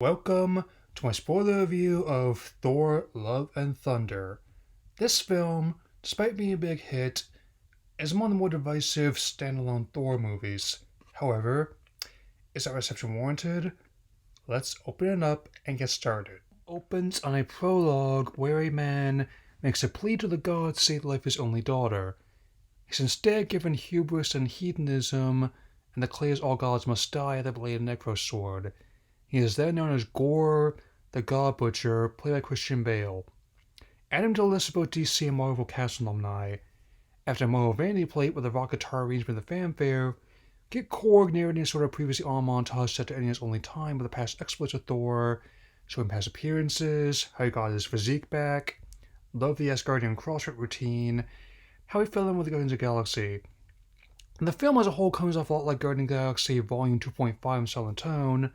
Welcome to my spoiler review of Thor Love and Thunder. This film, despite being a big hit, is one of the more divisive standalone Thor movies. However, is that reception warranted? Let's open it up and get started. Opens on a prologue where a man makes a plea to the gods to save the life of his only daughter. He's instead given hubris and hedonism and declares all gods must die at the blade of Necro sword. He is then known as Gorr, the God Butcher, played by Christian Bale. Add him to the list of both DC and Marvel cast alumni. After a Marvel vanity plate with a rock guitar arrangement of the fanfare, get Korg narrating sort of previously on montage set to ending his only time with the past exploits of Thor, showing past appearances, how he got his physique back, love the Asgardian CrossFit routine, how he fell in with the Guardians of the Galaxy. And the film as a whole comes off a lot like Guardians of the Galaxy Volume 2.5 in style and tone,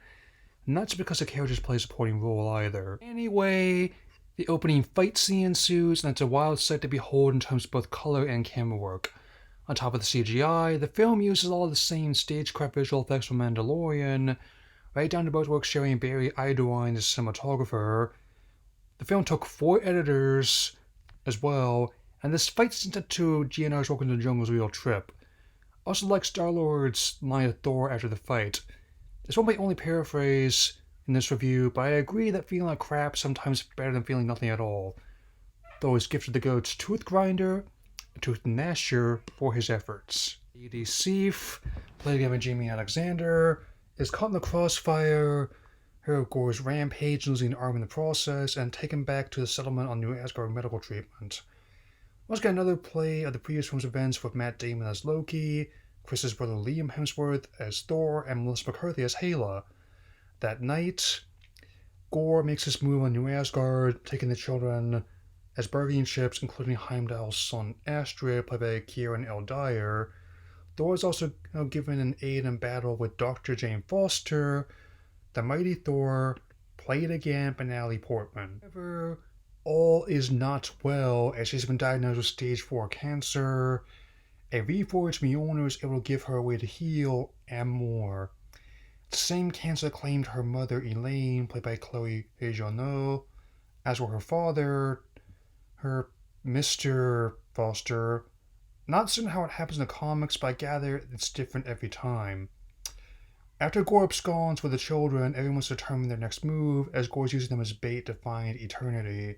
not just because the characters play a supporting role either. Anyway, the opening fight scene ensues, and it's a wild sight to behold in terms of both color and camera work. On top of the CGI, the film uses all of the same stagecraft visual effects from Mandalorian, right down to both work sharing Barry Idwine as cinematographer. The film took 4 editors as well, and this fight scene to GNR's Welcome to the Jungle's real trip. Also like Star-Lord's line of Thor after the fight. This won't be only paraphrase in this review, but I agree that feeling like crap sometimes is better than feeling nothing at all. Though he's gifted the goats Tooth Grinder and Tooth Gnasher for his efforts. Lady Sif, played by Jamie Alexander, is caught in the crossfire, her Gorr's rampage, losing an arm in the process, and taken back to the settlement on New Asgard medical treatment. Once again, another play of the previous film's events with Matt Damon as Loki, Chris's brother Liam Hemsworth as Thor, and Melissa McCarthy as Hela. That night, Gorr makes his move on New Asgard, taking the children as bargaining chips, including Heimdall's son Astrid, played by Kieran L. Dyer. Thor is also given an aid in battle with Dr. Jane Foster, the mighty Thor, played again by Natalie Portman. However, all is not well as she's been diagnosed with stage 4 cancer. A reforged Mjolnir is able to give her a way to heal, and more. The same cancer claimed her mother Elaine, played by Chloe Deschanel, as were her father, her Mr. Foster. Not certain how it happens in the comics, but I gather it's different every time. After Gorr absconds with the children, everyone's determined their next move, as Gorr's using them as bait to find eternity.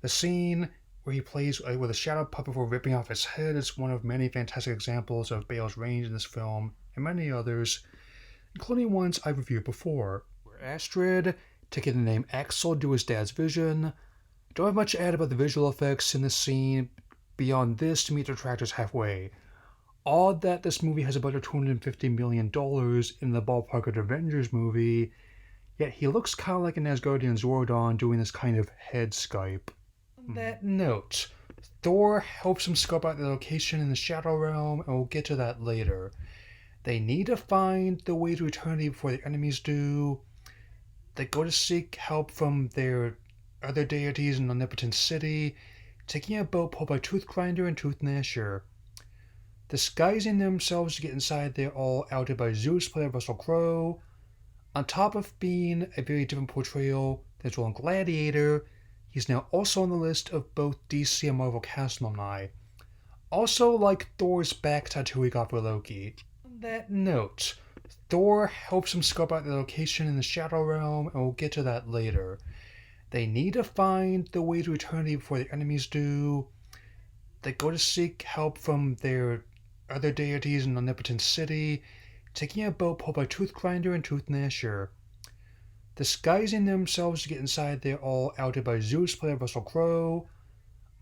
The scene where he plays with a shadow puppet before ripping off his head is one of many fantastic examples of Bale's range in this film, and many others, including ones I've reviewed before. Where Astrid, taking the name Axel due his dad's vision. Don't have much to add about the visual effects in this scene beyond this to meet the detractors halfway. Odd that this movie has about $250 million in the ballpark of the Avengers movie, yet he looks kind of like an Asgardian Zordon doing this kind of head Skype. On that note, Thor helps him scope out the location in the Shadow Realm, and we'll get to that later. They need to find the way to eternity before their enemies do. They go to seek help from their other deities in the Omnipotent City, taking a boat pulled by Tooth Grinder and Tooth Gnasher. Disguising themselves to get inside, they're all outed by Zeus, played by Russell Crowe. On top of being a very different portrayal than his role in Gladiator, he's now also on the list of both DC and Marvel cast alumni. Also like Thor's back tattoo he got for Loki. On that note, Thor helps him scope out the location in the Shadow Realm, and we'll get to that later. They need to find the way to eternity before their enemies do. They go to seek help from their other deities in the Omnipotent City, taking a boat pulled by Tooth Grinder and Tooth Gnasher. Disguising themselves to get inside, they're all outed by Zeus, played by Russell Crowe.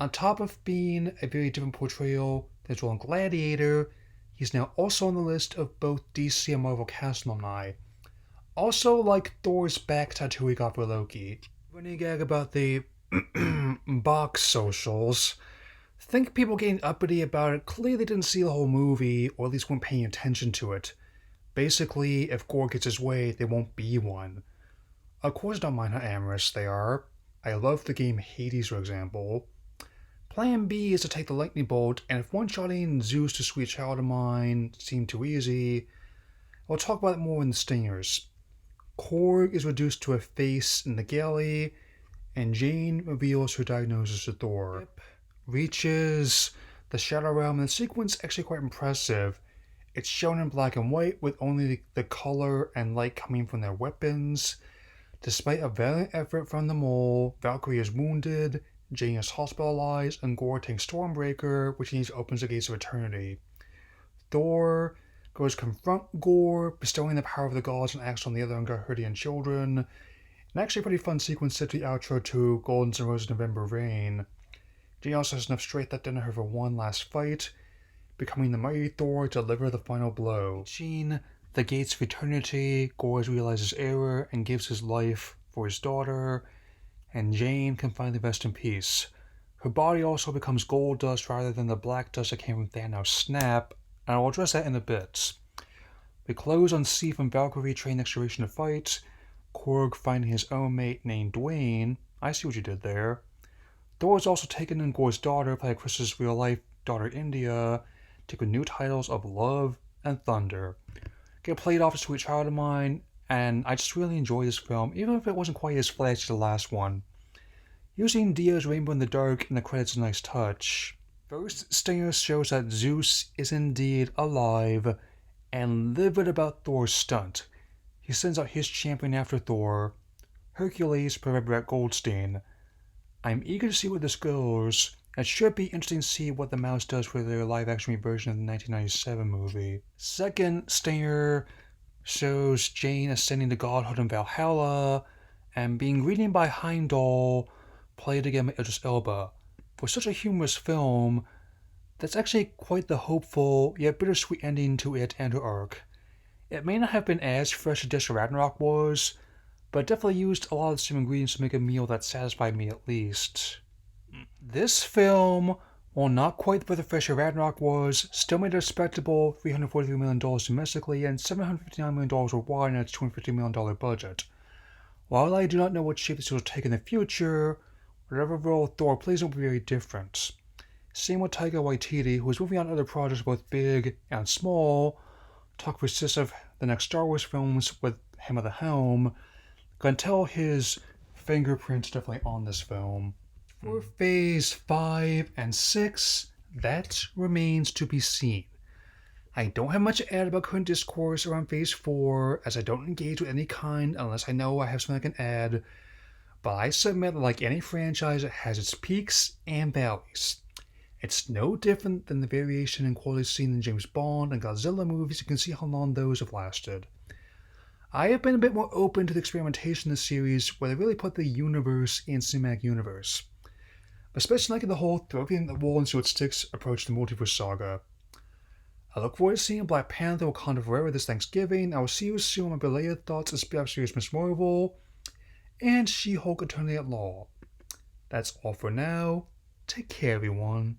On top of being a very different portrayal than his role in Gladiator, he's now also on the list of both DC and Marvel cast alumni. Also like Thor's back tattoo he got for Loki. Running gag about the box socials. Think people getting uppity about it clearly didn't see the whole movie, or at least weren't paying attention to it. Basically, if Gorr gets his way, there won't be one. Of course I don't mind how amorous they are. I love the game Hades, for example. Plan B is to take the lightning bolt, and if one-shotting Zeus to Sweet Child of Mine seemed too easy, I'll talk about it more in the Stingers. Korg is reduced to a face in the galley, and Jane reveals her diagnosis to Thor. Reaches the Shadow Realm, and the sequence is actually quite impressive. It's shown in black and white with only the color and light coming from their weapons. Despite a valiant effort from them all, Valkyrie is wounded, Jane is hospitalized, and Gorr takes Stormbreaker, which means opens the gates of eternity. Thor goes to confront Gorr, bestowing the power of the gods and acts on the other Ungarhurtian children. An actually pretty fun sequence set to the outro to Golden and Rose November Rain. Jane also has enough strength left in her for one last fight, becoming the mighty Thor to deliver the final blow. Reaching the gates of eternity, Gorr realizes his error and gives his life for his daughter, and Jane can finally rest in peace. Her body also becomes gold dust rather than the black dust that came from Thanos' snap, and I'll address that in a bit. We close on Sif and Valkyrie training next generation to fight, Korg finding his own mate named Dwayne. I see what you did there. Thor is also taken in Gorr's daughter, played by Chris's real-life daughter India, taking new titles of Love and Thunder. Get played off a sweet child of mine, and I just really enjoy this film, even if it wasn't quite as flashy as the last one. Using Dia's Rainbow in the Dark in the credits is a nice touch. First, Stinger shows that Zeus is indeed alive and livid about Thor's stunt. He sends out his champion after Thor, Hercules, played by Brett Goldstein. I'm eager to see where this goes. It should be interesting to see what the Mouse does for their live-action version of the 1997 movie. Second, Stinger shows Jane ascending to godhood in Valhalla and being greeted by Heimdall, played again by Idris Elba. For such a humorous film, that's actually quite the hopeful yet bittersweet ending to it and her arc. It may not have been as fresh as Death Ragnarok was, but it definitely used a lot of the same ingredients to make a meal that satisfied me at least. This film, while not quite where the fresh Ragnarok was, still made a respectable $343 million domestically and $759 million worldwide on its $250 million budget. While I do not know what shape this will take in the future, whatever role Thor plays will be very different. Same with Taika Waititi, who is moving on to other projects both big and small. Talk persists of the next Star Wars films with him at the helm. Can tell his fingerprints definitely on this film. For Phase 5 and 6, that remains to be seen. I don't have much to add about current discourse around Phase 4, as I don't engage with any kind unless I know I have something I can add, but I submit that like any franchise, it has its peaks and valleys. It's no different than the variation in quality seen in James Bond and Godzilla movies. You can see how long those have lasted. I have been a bit more open to the experimentation in the series where they really put the universe in cinematic universe, especially liking the whole throw everything at the wall and see what sticks approach to the multiverse saga. I look forward to seeing Black Panther Wakanda Forever this Thanksgiving. I will see you soon on my belated thoughts of spin-off series Ms. Marvel and She-Hulk Eternity at Law. That's all for now. Take care, everyone.